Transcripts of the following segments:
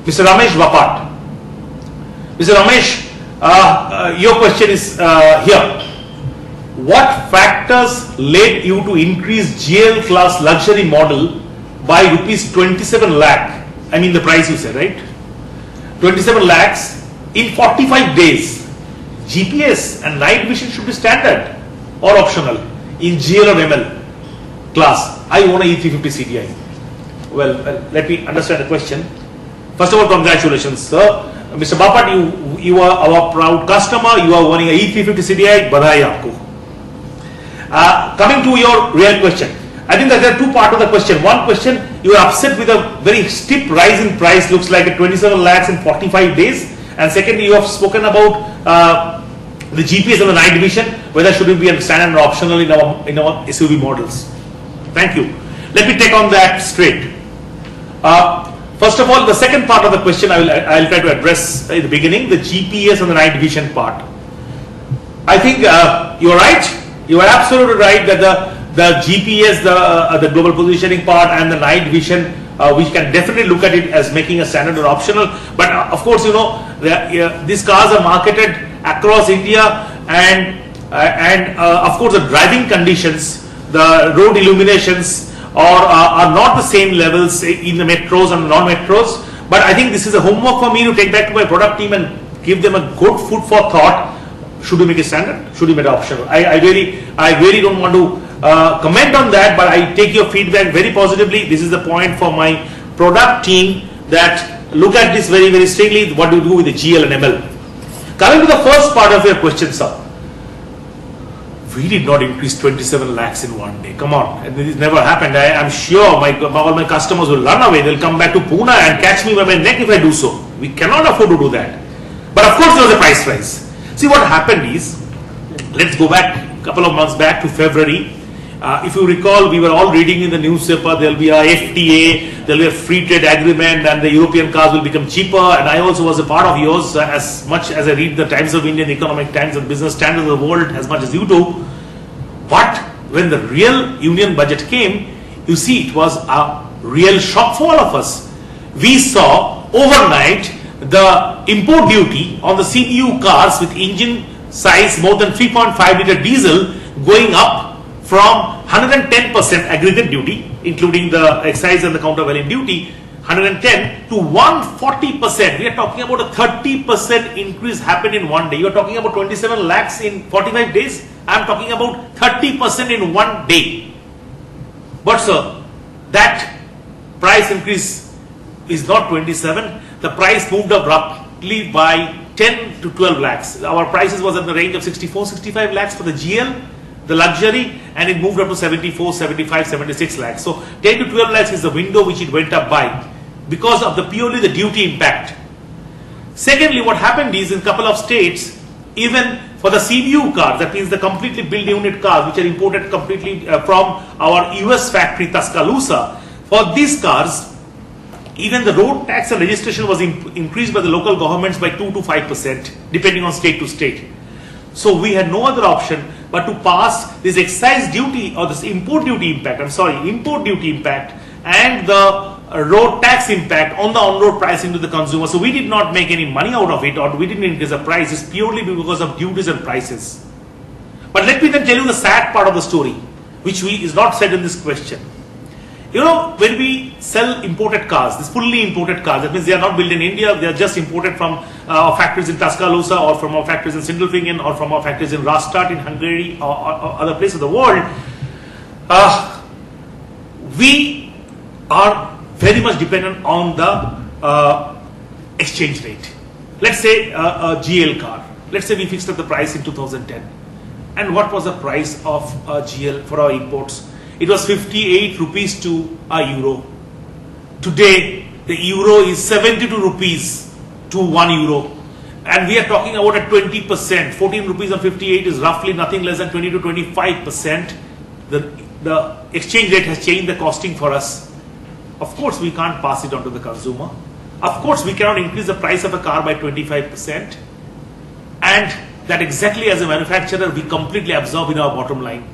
Mr. Ramesh Bapat. Mr. Ramesh, your question is here. What factors led you to increase GL class luxury model by rupees 27 lakh? I mean the price you said, right? 27 lakhs in 45 days. GPS and night vision should be standard or optional in GL or ML class. I own a E350 CDI. Well, let me understand the question. First of all, congratulations, sir. Mr. Bapat, you are our proud customer. You are owning a E350 CDI. Badhai aapko. Coming to your real question, I think that there are two parts of the question. One question, you are upset with a very steep rise in price, looks like a 27 lakhs in 45 days. And secondly, you have spoken about the GPS and the night vision, whether should it be a standard or optional in our SUV models. Thank you. Let me take on that straight. First of all, the second part of the question I'll try to address in the beginning, the GPS and the night vision part. I think you're right. You are absolutely right that the GPS, the global positioning part, and the night vision, we can definitely look at it as making a standard or optional. But of course, you know, these cars are marketed across India, and of course, the driving conditions, the road illuminations, are not the same levels in the metros and non-metros. But I think this is a homework for me to take back to my product team and give them a good food for thought. Should we make it standard? Should we make it optional? I really don't want to comment on that, but I take your feedback very positively. This is the point for my product team, that look at this very, very strictly. What do you do with the GL and ML? Coming to the first part of your question, sir. We did not increase 27 lakhs in one day. Come on, this never happened. I am sure all my customers will run away. They'll come back to Pune and catch me by my neck if I do so. We cannot afford to do that. But of course, there was a price rise. See, what happened is, let's go back a couple of months back to February. If you recall, we were all reading in the newspaper, there will be a FTA, there will be a free trade agreement, and the European cars will become cheaper. And I also was a part of yours, as much as I read the Times of India, the Economic Times, and Business Standard of the world as much as you do. But when the real union budget came, you see, it was a real shock for all of us. We saw overnight the import duty on the CBU cars with engine size more than 3.5 liter diesel going up from 110% aggregate duty, including the excise and the countervailing duty, 110 to 140%. We are talking about a 30% increase happened in one day. You are talking about 27 lakhs in 45 days. I am talking about 30% in one day. But sir, that price increase is not 27. The price moved up roughly by 10 to 12 lakhs. Our prices was in the range of 64, 65 lakhs for the GL, the luxury, and it moved up to 74, 75, 76 lakhs. So 10 to 12 lakhs is the window which it went up by because of the purely the duty impact. Secondly, what happened is in a couple of states, even for the CBU cars, that means the completely built unit cars which are imported completely from our US factory Tuscaloosa, for these cars, even the road tax and registration was increased by the local governments by 2 to 5%, depending on state to state. So we had no other option but to pass this excise duty or this import duty impact, import duty impact and the road tax impact on the on-road pricing to the consumer. So we did not make any money out of it, or we didn't increase the prices purely because of duties and prices. But let me then tell you the sad part of the story, which is not said in this question. You know, when we sell imported cars, these fully imported cars, that means they are not built in India, they are just imported from our factories in Tuscaloosa or from our factories in Sindelfingen or from our factories in Rastatt in Hungary or other places of the world, we are very much dependent on the exchange rate. Let's say a GL car. Let's say we fixed up the price in 2010. And what was the price of GL for our imports? It was 58 rupees to a euro. Today, the euro is 72 rupees to 1 euro. And we are talking about a 20%. 14 rupees on 58 is roughly nothing less than 20 to 25%. The exchange rate has changed the costing for us. Of course, we can't pass it on to the consumer. Of course, we cannot increase the price of a car by 25%. And that exactly as a manufacturer, we completely absorb in our bottom line.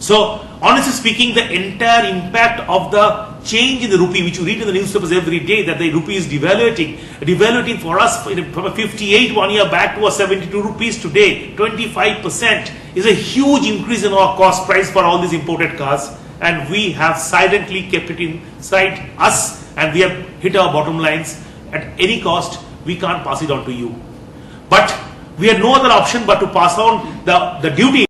So, honestly speaking, the entire impact of the change in the rupee, which you read in the newspapers every day, that the rupee is devaluating for us from a 58 1 year back to a 72 rupees today, 25% is a huge increase in our cost price for all these imported cars, and we have silently kept it inside us, and we have hit our bottom lines at any cost. We can't pass it on to you, but we had no other option but to pass on the duty